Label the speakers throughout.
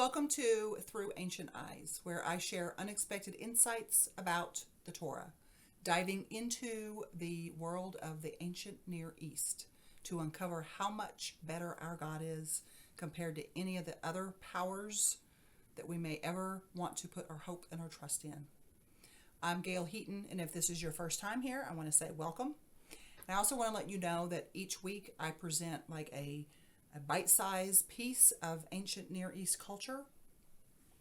Speaker 1: Welcome to Through Ancient Eyes, where I share unexpected insights about the Torah, diving into the world of the ancient Near East to uncover how much better our God is compared to any of the other powers that we may ever want to put our hope and our trust in. I'm Gail Heaton, and if this is your first time here, I want to say welcome. And I also want to let you know that each week I present like a bite-sized piece of ancient Near East culture,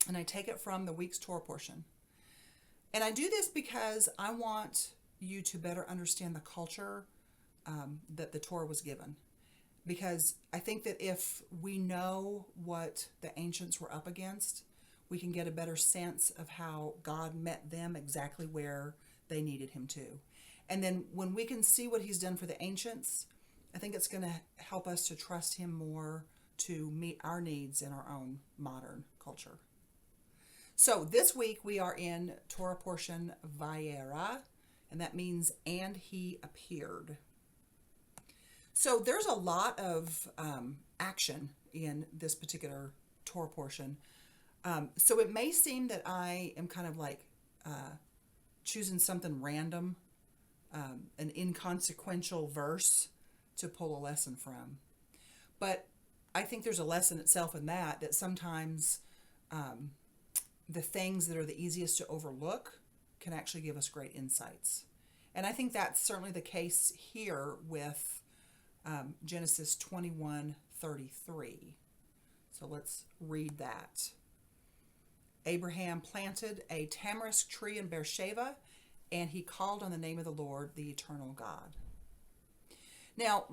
Speaker 1: and I take it from the week's Torah portion. And I do this because I want you to better understand the culture that the Torah was given. Because I think that if we know what the ancients were up against, we can get a better sense of how God met them exactly where they needed him to. And then when we can see what he's done for the ancients, I think it's going to help us to trust him more to meet our needs in our own modern culture. So this week we are in Torah portion Vayera, and that means and he appeared. So there's a lot of action in this particular Torah portion. So it may seem that I am kind of like choosing something random, an inconsequential verse to pull a lesson from. But I think there's a lesson itself in that sometimes the things that are the easiest to overlook can actually give us great insights. And I think that's certainly the case here with Genesis 21:33. So let's read that. Abraham planted a tamarisk tree in Beersheba, and he called on the name of the Lord, the eternal God. Now,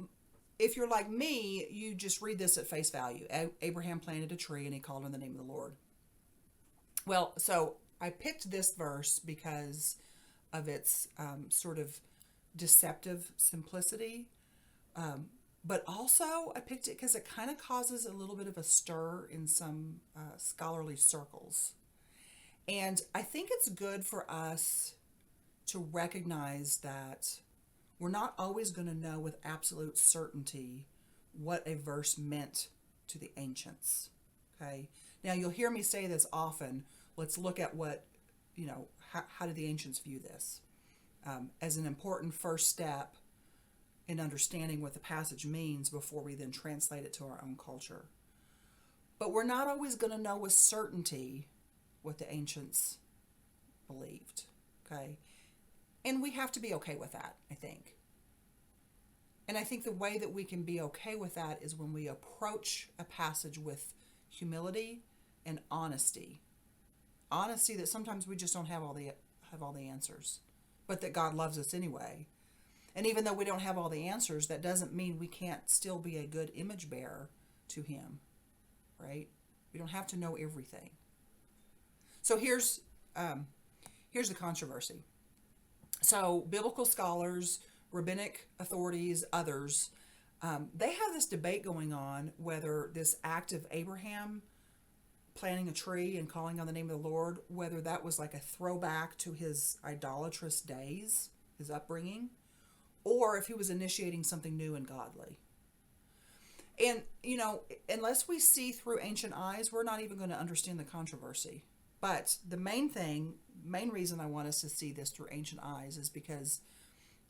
Speaker 1: if you're like me, you just read this at face value. Abraham planted a tree and he called on the name of the Lord. Well, so I picked this verse because of its sort of deceptive simplicity. But also I picked it because it kind of causes a little bit of a stir in some scholarly circles. And I think it's good for us to recognize that we're not always going to know with absolute certainty what a verse meant to the ancients. Okay. Now you'll hear me say this often. Let's look at what, how did the ancients view this as an important first step in understanding what the passage means before we then translate it to our own culture. But we're not always going to know with certainty what the ancients believed. Okay. And we have to be okay with that, I think. And I think the way that we can be okay with that is when we approach a passage with humility and honesty. Honesty that sometimes we just don't have all the answers, but that God loves us anyway. And even though we don't have all the answers, that doesn't mean we can't still be a good image bearer to him, right? We don't have to know everything. So here's the controversy. So biblical scholars, rabbinic authorities, others, they have this debate going on whether this act of Abraham planting a tree and calling on the name of the Lord, whether that was like a throwback to his idolatrous days, his upbringing, or if he was initiating something new and godly. And, unless we see through ancient eyes, we're not even going to understand the controversy. But the main reason I want us to see this through ancient eyes is because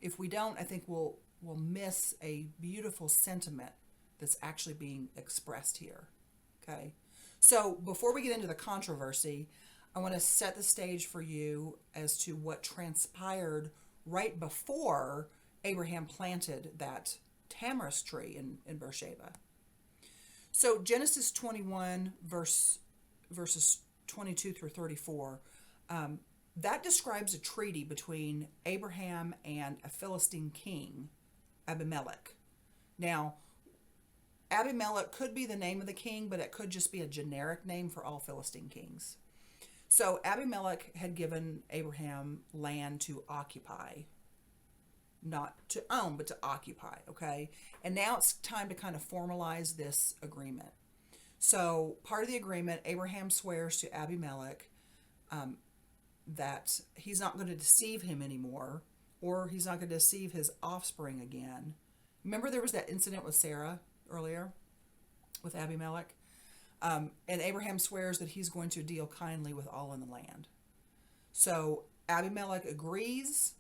Speaker 1: if we don't, I think we'll miss a beautiful sentiment that's actually being expressed here. Okay. So before we get into the controversy, I want to set the stage for you as to what transpired right before Abraham planted that tamarisk tree in Beersheba. So Genesis 21 verses 22 through 34, that describes a treaty between Abraham and a Philistine king, Abimelech. Now, Abimelech could be the name of the king, but it could just be a generic name for all Philistine kings. So Abimelech had given Abraham land to occupy, not to own, but to occupy, okay? And now it's time to kind of formalize this agreement. So part of the agreement, Abraham swears to Abimelech that he's not going to deceive him anymore, or he's not going to deceive his offspring again. Remember there was that incident with Sarah earlier with Abimelech? And Abraham swears that he's going to deal kindly with all in the land. So Abimelech agrees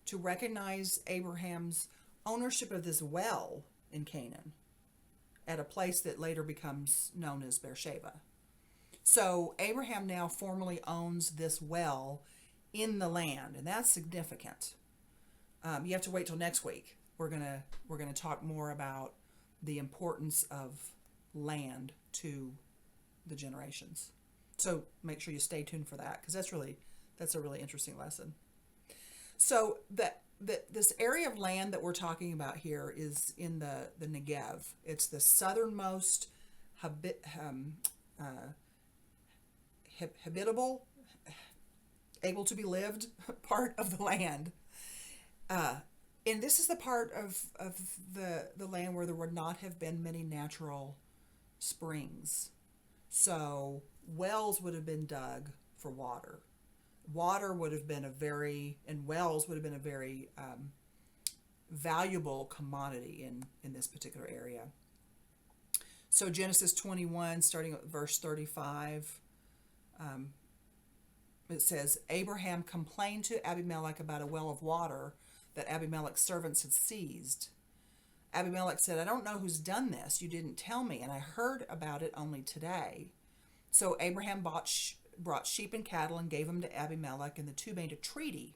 Speaker 1: to recognize Abraham's ownership of this well in Canaan at a place that later becomes known as Beersheba. So Abraham now formally owns this well in the land, and that's significant. You have to wait till next week. We're gonna talk more about the importance of land to the generations. So make sure you stay tuned for that, because that's a really interesting lesson. So this area of land that we're talking about here is in the Negev. It's the southernmost habitable, able to be lived part of the land. And this is the part of the land where there would not have been many natural springs. So wells would have been dug for water. Water would have been wells would have been a very valuable commodity in this particular area. So Genesis 21, starting at verse 35, it says, Abraham complained to Abimelech about a well of water that Abimelech's servants had seized. Abimelech said, I don't know who's done this. You didn't tell me, and I heard about it only today. So Abraham brought sheep and cattle and gave them to Abimelech, and the two made a treaty.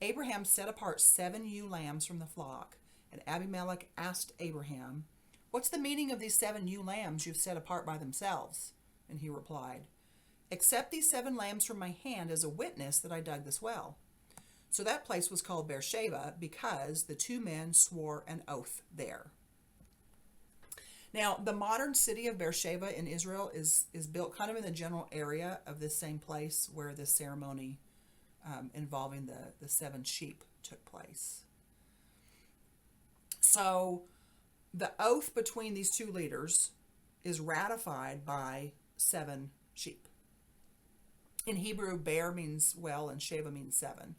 Speaker 1: Abraham set apart 7 ewe lambs from the flock, and Abimelech asked Abraham, what's the meaning of these 7 ewe lambs you've set apart by themselves? And he replied, accept these 7 lambs from my hand as a witness that I dug this well. So that place was called Beersheba because the 2 men swore an oath there. Now, the modern city of Beersheba in Israel is built kind of in the general area of this same place where the ceremony involving the 7 sheep took place. So the oath between these 2 leaders is ratified by 7 sheep. In Hebrew, bear means well and Sheva means 7.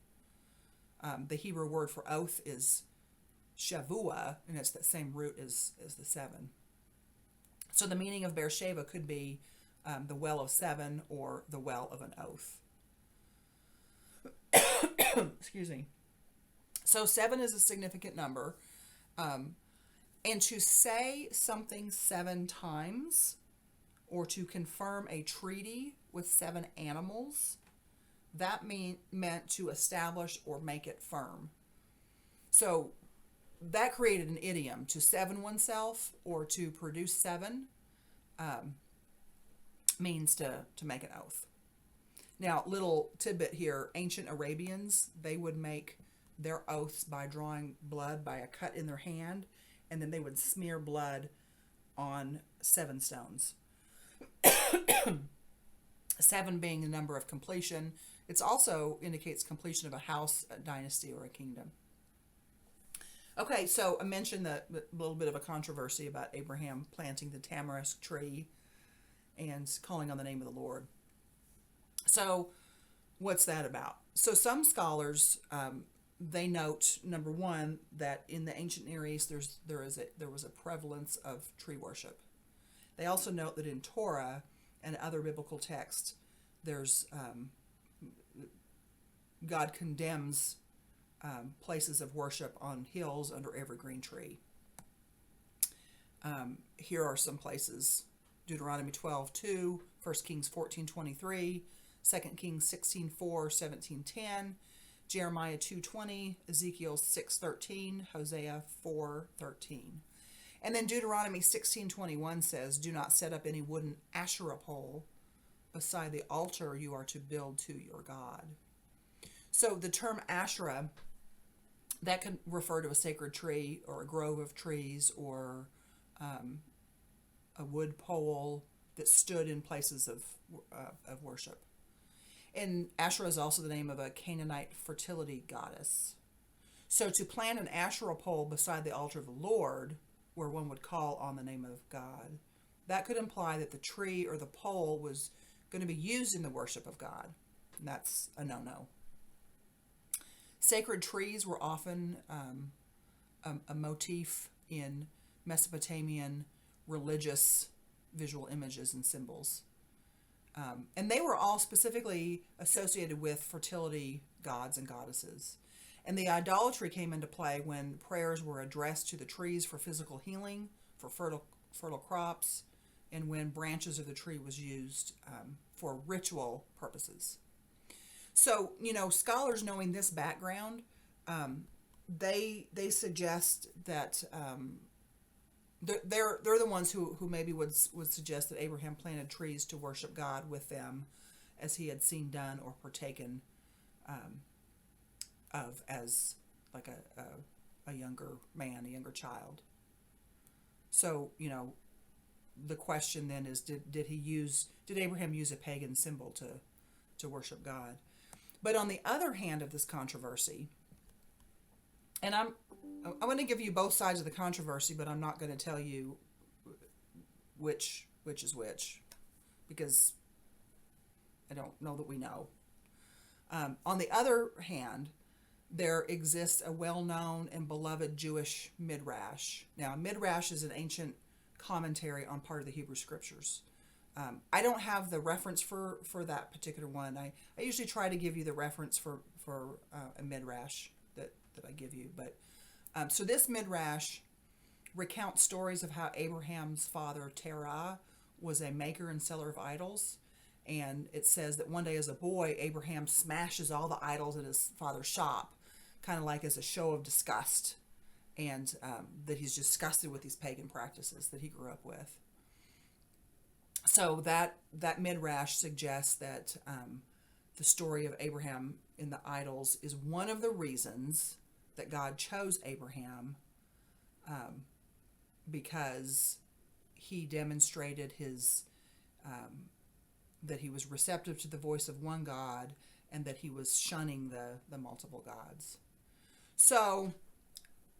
Speaker 1: The Hebrew word for oath is shavua, and it's the same root as the 7. So the meaning of Beersheba could be the well of 7 or the well of an oath. Excuse me. So 7 is a significant number. And to say something 7 times or to confirm a treaty with 7 animals, that meant to establish or make it firm. So that created an idiom, to 7 oneself or to produce 7 means to make an oath. Now, little tidbit here, ancient Arabians, they would make their oaths by drawing blood by a cut in their hand, and then they would smear blood on 7 stones. 7 being the number of completion. It also indicates completion of a house, a dynasty, or a kingdom. Okay, so I mentioned the little bit of a controversy about Abraham planting the tamarisk tree and calling on the name of the Lord. So what's that about? So some scholars, they note, number one, that in the ancient Near East there was a prevalence of tree worship. They also note that in Torah and other biblical texts, there's God condemns places of worship on hills under every green tree. Here are some places: Deuteronomy 12:2, 1 Kings 14:23, 2 Kings 16:4, 17:10, Jeremiah 2:20, Ezekiel 6:13, Hosea 4:13. And then Deuteronomy 16:21 says, do not set up any wooden Asherah pole beside the altar you are to build to your God. So the term Asherah, that can refer to a sacred tree or a grove of trees or a wood pole that stood in places of worship. And Asherah is also the name of a Canaanite fertility goddess. So to plant an Asherah pole beside the altar of the Lord, where one would call on the name of God, that could imply that the tree or the pole was going to be used in the worship of God. And that's a no-no. Sacred trees were often a motif in Mesopotamian religious visual images and symbols. And they were all specifically associated with fertility gods and goddesses. And the idolatry came into play when prayers were addressed to the trees for physical healing, for fertile crops, and when branches of the tree was used for ritual purposes. So, scholars knowing this background, they suggest that they're the ones who maybe would suggest that Abraham planted trees to worship God with them, as he had seen done or partaken of as like a younger man, a younger child. So, the question then is, did Abraham use a pagan symbol to worship God? But on the other hand of this controversy, and I'm going to give you both sides of the controversy, but I'm not going to tell you which is which, because I don't know that we know. On the other hand, there exists a well-known and beloved Jewish midrash. Now, midrash is an ancient commentary on part of the Hebrew Scriptures. I don't have the reference for that particular one. I usually try to give you the reference for a midrash that I give you. But so this midrash recounts stories of how Abraham's father Terah was a maker and seller of idols. And it says that one day as a boy, Abraham smashes all the idols in his father's shop, kind of like as a show of disgust, and that he's disgusted with these pagan practices that he grew up with. So that midrash suggests that the story of Abraham in the idols is one of the reasons that God chose Abraham, because he demonstrated that he was receptive to the voice of one God, and that he was shunning the multiple gods. So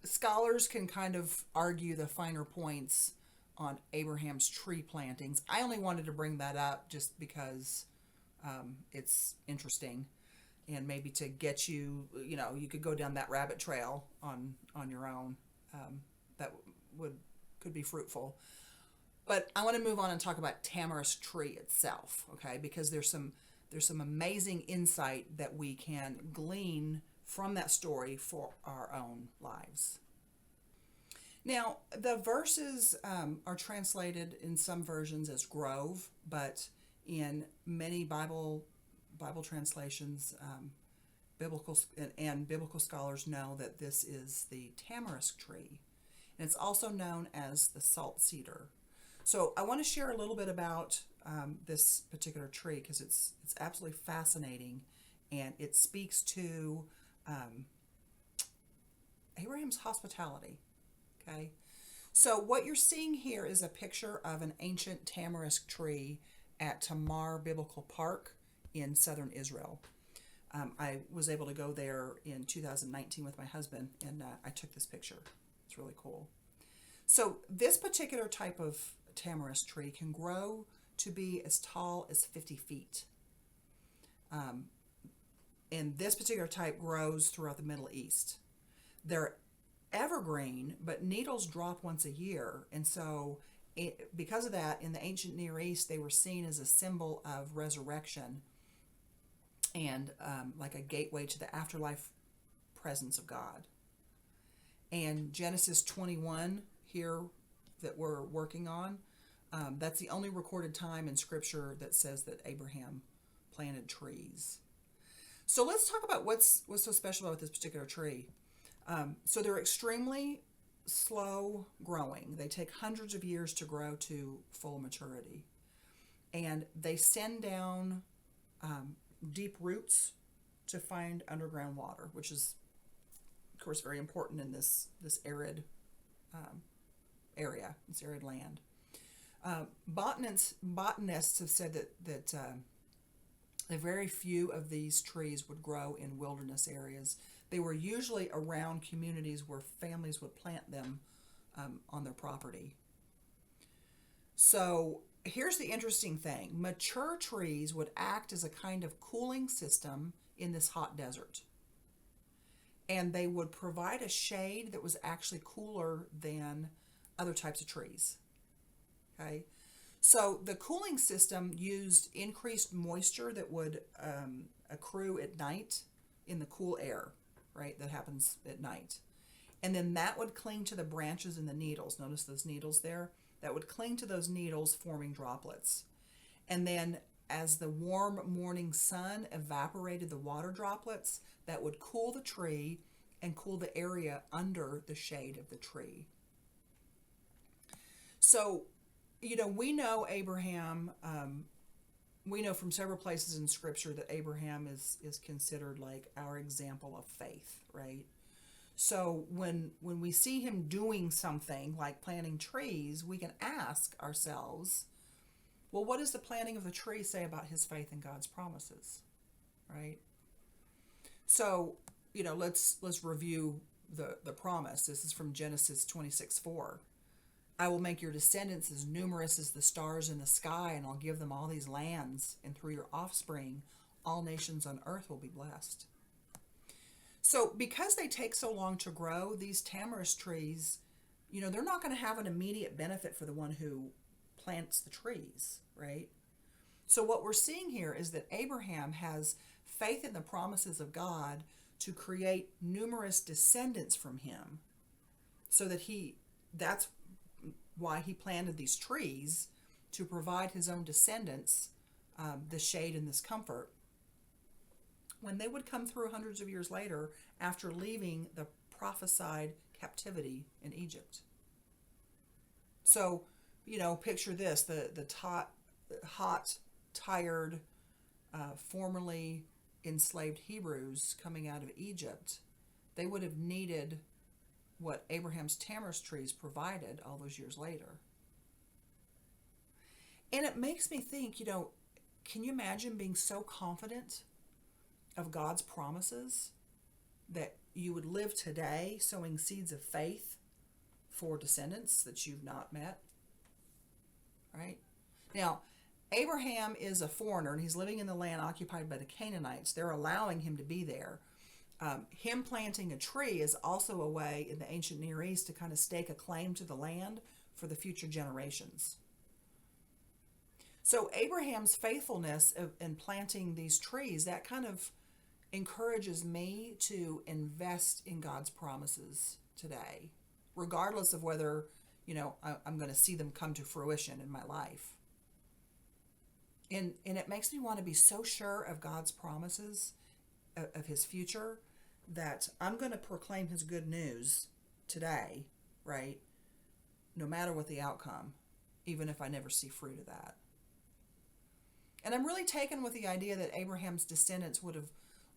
Speaker 1: scholars can kind of argue the finer points on Abraham's tree plantings. I only wanted to bring that up just because it's interesting, and maybe to get you, you could go down that rabbit trail on your own. That could be fruitful. But I want to move on and talk about tamarisk tree itself, okay? Because there's some amazing insight that we can glean from that story for our own lives. Now, the verses are translated in some versions as grove, but in many Bible translations, biblical scholars know that this is the tamarisk tree, and it's also known as the salt cedar. So I want to share a little bit about this particular tree, because it's absolutely fascinating, and it speaks to Abraham's hospitality. Okay, so what you're seeing here is a picture of an ancient tamarisk tree at Tamar Biblical Park in southern Israel. I was able to go there in 2019 with my husband, and I took this picture. It's really cool. So this particular type of tamarisk tree can grow to be as tall as 50 feet. And this particular type grows throughout the Middle East. They're evergreen, but needles drop once a year. And so because of that, in the ancient Near East, they were seen as a symbol of resurrection and like a gateway to the afterlife presence of God. And Genesis 21 here that we're working on, that's the only recorded time in Scripture that says that Abraham planted trees. So let's talk about what's so special about this particular tree. So they're extremely slow growing. They take hundreds of years to grow to full maturity. And they send down deep roots to find underground water, which is, of course, very important in this arid area, this arid land. Botanists have said that very few of these trees would grow in wilderness areas. They were usually around communities where families would plant them on their property. So here's the interesting thing. Mature trees would act as a kind of cooling system in this hot desert. And they would provide a shade that was actually cooler than other types of trees. Okay? So the cooling system used increased moisture that would accrue at night in the cool air, right? That happens at night. And then that would cling to the branches and the needles. Notice those needles there? That would cling to those needles, forming droplets. And then as the warm morning sun evaporated the water droplets, that would cool the tree and cool the area under the shade of the tree. So, we know Abraham, we know from several places in Scripture that Abraham is considered like our example of faith, right? So when we see him doing something like planting trees, we can ask ourselves, well, what does the planting of the tree say about his faith in God's promises, right? So, let's review the promise. This is from Genesis 26:4. I will make your descendants as numerous as the stars in the sky, and I'll give them all these lands, and through your offspring, all nations on earth will be blessed. So because they take so long to grow, these tamarisk trees, they're not going to have an immediate benefit for the one who plants the trees, right? So what we're seeing here is that Abraham has faith in the promises of God to create numerous descendants from him, so that that's why he planted these trees, to provide his own descendants the shade and this comfort when they would come through hundreds of years later after leaving the prophesied captivity in Egypt. So, picture this, the hot, tired, formerly enslaved Hebrews coming out of Egypt. They would have needed what Abraham's tamarisk trees provided all those years later. And it makes me think, can you imagine being so confident of God's promises that you would live today sowing seeds of faith for descendants that you've not met? Right? Now, Abraham is a foreigner, and he's living in the land occupied by the Canaanites. They're allowing him to be there. Him planting a tree is also a way in the ancient Near East to kind of stake a claim to the land for the future generations. So Abraham's faithfulness in planting these trees, that kind of encourages me to invest in God's promises today, regardless of whether, I'm going to see them come to fruition in my life. And it makes me want to be so sure of God's promises, of his future, that I'm going to proclaim his good news today, right? No matter what the outcome, even if I never see fruit of that. And I'm really taken with the idea that Abraham's descendants would have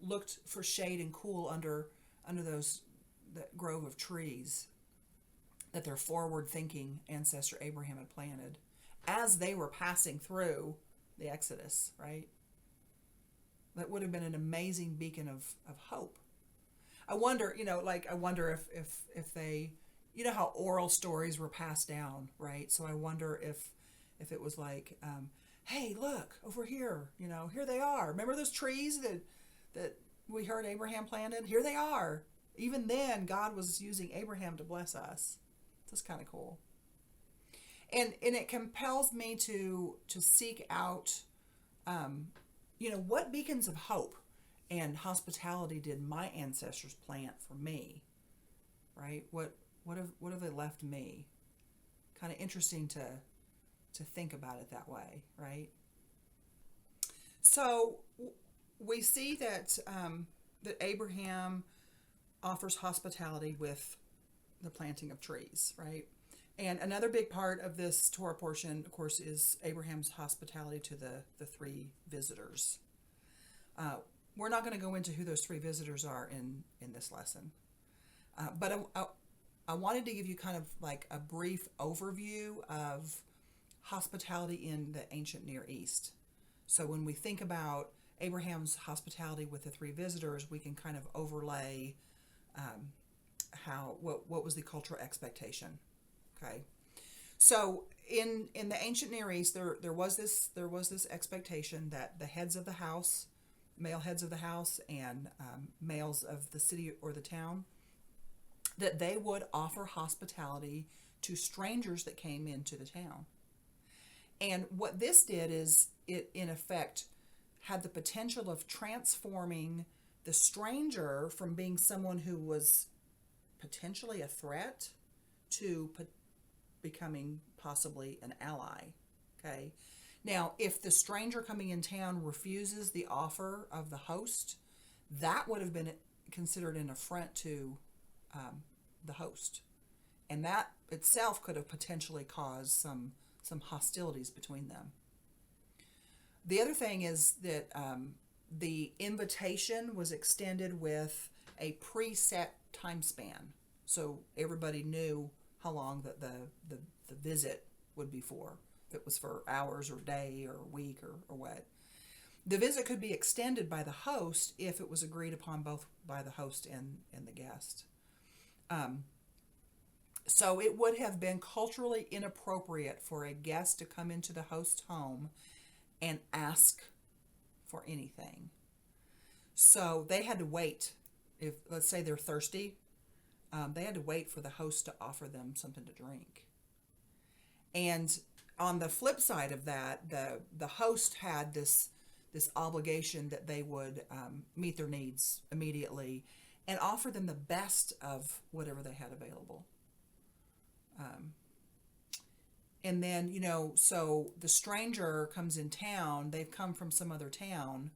Speaker 1: looked for shade and cool under that grove of trees that their forward-thinking ancestor Abraham had planted as they were passing through the Exodus, right? That would have been an amazing beacon of hope. I wonder, if they, how oral stories were passed down, right? So I wonder if it was like, hey, look over here, here they are. Remember those trees that we heard Abraham planted? Here they are. Even then, God was using Abraham to bless us. That's kind of cool. And it compels me to seek out, what beacons of hope and hospitality did my ancestors plant for me, right? What have they left me? Kind of interesting to think about it that way, right? So we see that that Abraham offers hospitality with the planting of trees, right? And another big part of this Torah portion, of course, is Abraham's hospitality to the three visitors. We're not going to go into who those three visitors are in this lesson. But I wanted to give you kind of like a brief overview of hospitality in the ancient Near East. So when we think about Abraham's hospitality with the three visitors, we can kind of overlay what was the cultural expectation. Okay, so in the ancient Near East, there was this expectation that the heads of the house, male heads of the house, and males of the city or the town, that they would offer hospitality to strangers that came into the town. And what this did is it, in effect, had the potential of transforming the stranger from being someone who was potentially a threat to becoming possibly an ally. Okay. Now, if the stranger coming in town refuses the offer of the host, that would have been considered an affront to the host. And that itself could have potentially caused some hostilities between them. The other thing is that the invitation was extended with a preset time span. So everybody knew how long that the visit would be for. If it was for hours or day or week or what. The visit could be extended by the host if it was agreed upon both by the host and the guest. So it would have been culturally inappropriate for a guest to come into the host's home and ask for anything. So they had to wait. If, let's say, they're thirsty, they had to wait for the host to offer them something to drink. And on the flip side of that, the host had this obligation that they would meet their needs immediately and offer them the best of whatever they had available. And then, so the stranger comes in town, they've come from some other town.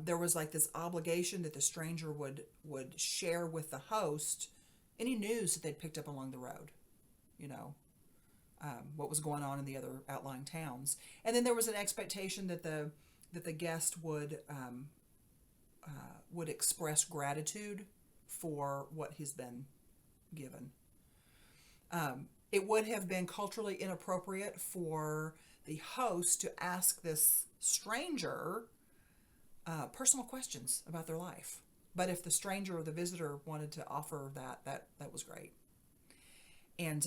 Speaker 1: There was like this obligation that the stranger would share with the host any news that they'd picked up along the road, what was going on in the other outlying towns. And then there was an expectation that the guest would express gratitude for what he's been given. It would have been culturally inappropriate for the host to ask this stranger personal questions about their life. But if the stranger or the visitor wanted to offer that was great. And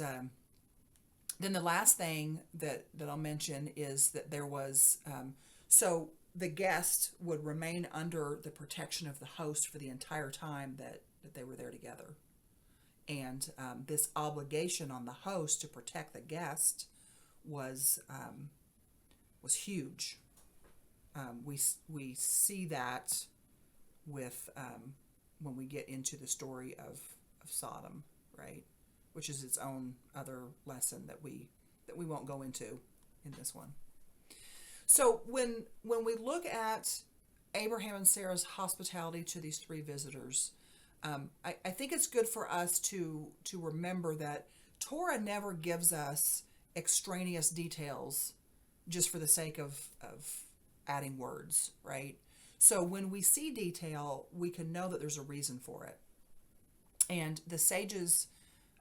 Speaker 1: then the last thing that I'll mention is that there was, so the guest would remain under the protection of the host for the entire time that they were there together. And this obligation on the host to protect the guest was huge. We see that with when we get into the story of Sodom, right? Which is its own other lesson that we won't go into in this one. So when we look at Abraham and Sarah's hospitality to these three visitors, I think it's good for us to remember that Torah never gives us extraneous details just for the sake of adding words, right? So when we see detail, we can know that there's a reason for it. And the sages,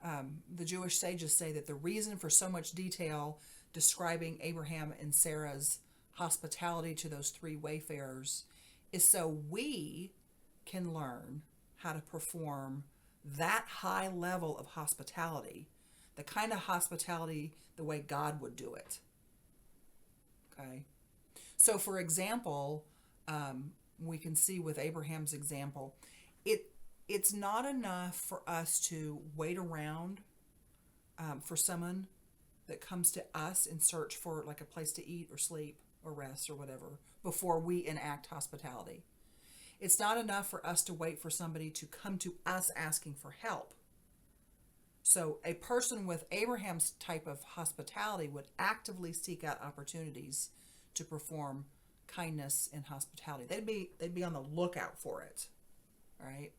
Speaker 1: the Jewish sages say that the reason for so much detail describing Abraham and Sarah's hospitality to those three wayfarers is so we can learn how to perform that high level of hospitality, the kind of hospitality the way God would do it. Okay? So, for example, we can see with Abraham's example, it's not enough for us to wait around for someone that comes to us in search for like a place to eat or sleep or rest or whatever before we enact hospitality. It's not enough for us to wait for somebody to come to us asking for help. So a person with Abraham's type of hospitality would actively seek out opportunities to perform kindness and hospitality. They'd be on the lookout for it, right?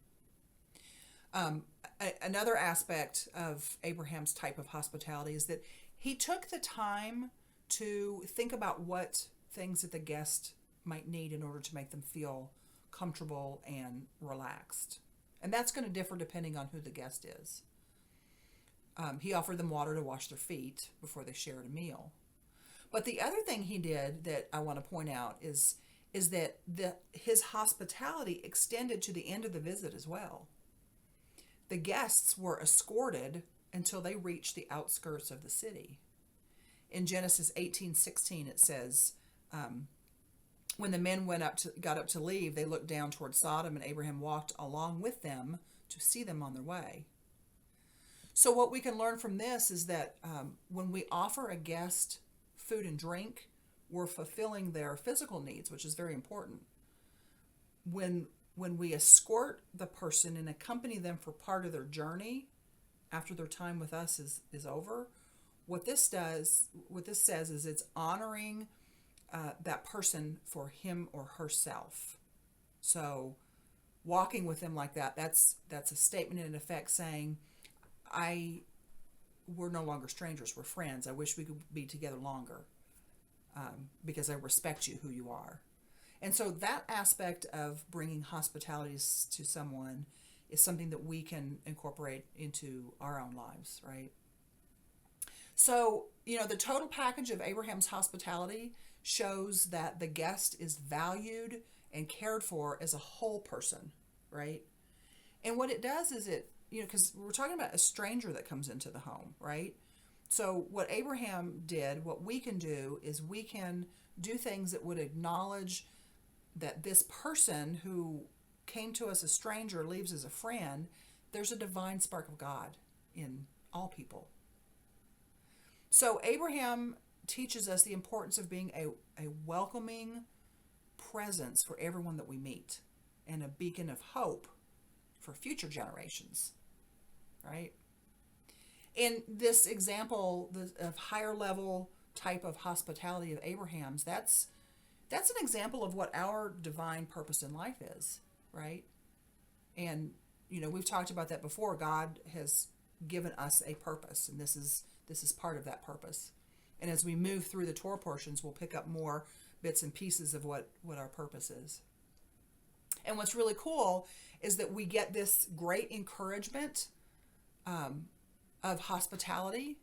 Speaker 1: Another aspect of Abraham's type of hospitality is that he took the time to think about what things that the guest might need in order to make them feel comfortable and relaxed. And that's going to differ depending on who the guest is. He offered them water to wash their feet before they shared a meal. But the other thing he did that I want to point out is that his hospitality extended to the end of the visit as well. The guests were escorted until they reached the outskirts of the city. In Genesis 18:16, it says, when the men got up to leave, they looked down toward Sodom, and Abraham walked along with them to see them on their way. So what we can learn from this is that when we offer a guest food and drink, we're fulfilling their physical needs, which is very important. When we escort the person and accompany them for part of their journey after their time with us is over, what this says is it's honoring that person for him or herself. So walking with them like that, that's a statement in effect saying, we're no longer strangers, we're friends. I wish we could be together longer because I respect you, who you are. And so that aspect of bringing hospitality to someone is something that we can incorporate into our own lives, right? So, the total package of Abraham's hospitality shows that the guest is valued and cared for as a whole person, right? And what it does is because we're talking about a stranger that comes into the home, right? So what Abraham did, what we can do is we can do things that would acknowledge that this person who came to us a stranger leaves as a friend. There's a divine spark of God in all people. So Abraham teaches us the importance of being a welcoming presence for everyone that we meet and a beacon of hope for future generations, right? In this example of higher level type of hospitality of Abraham's, that's an example of what our divine purpose in life is, right? And, we've talked about that before. God has given us a purpose, and this is part of that purpose. And as we move through the Torah portions, we'll pick up more bits and pieces of what our purpose is. And what's really cool is that we get this great encouragement of hospitality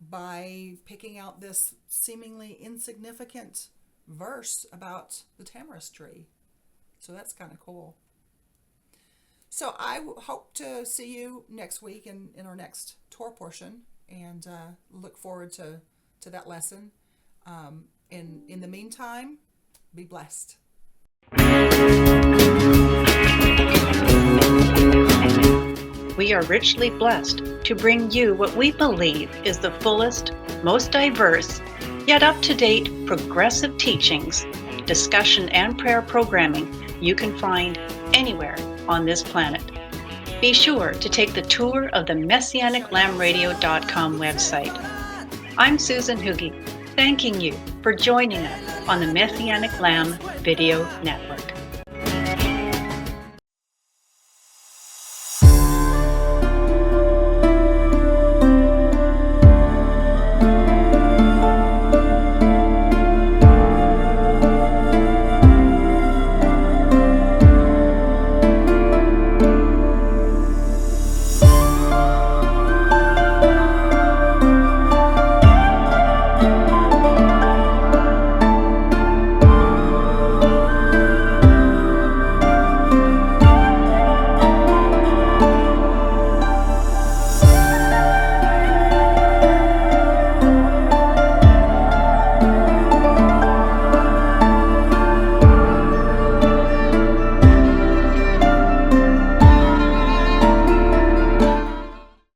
Speaker 1: by picking out this seemingly insignificant verse about the tamarisk tree. So that's kind of cool. So I hope to see you next week in our next Torah portion, and look forward to that lesson. In the meantime, be blessed.
Speaker 2: We are richly blessed to bring you what we believe is the fullest, most diverse, yet up-to-date progressive teachings, discussion, and prayer programming you can find anywhere on this planet. Be sure to take the tour of the MessianicLambRadio.com website. I'm Susan Hugie, thanking you for joining us on the Messianic Lamb Video Network.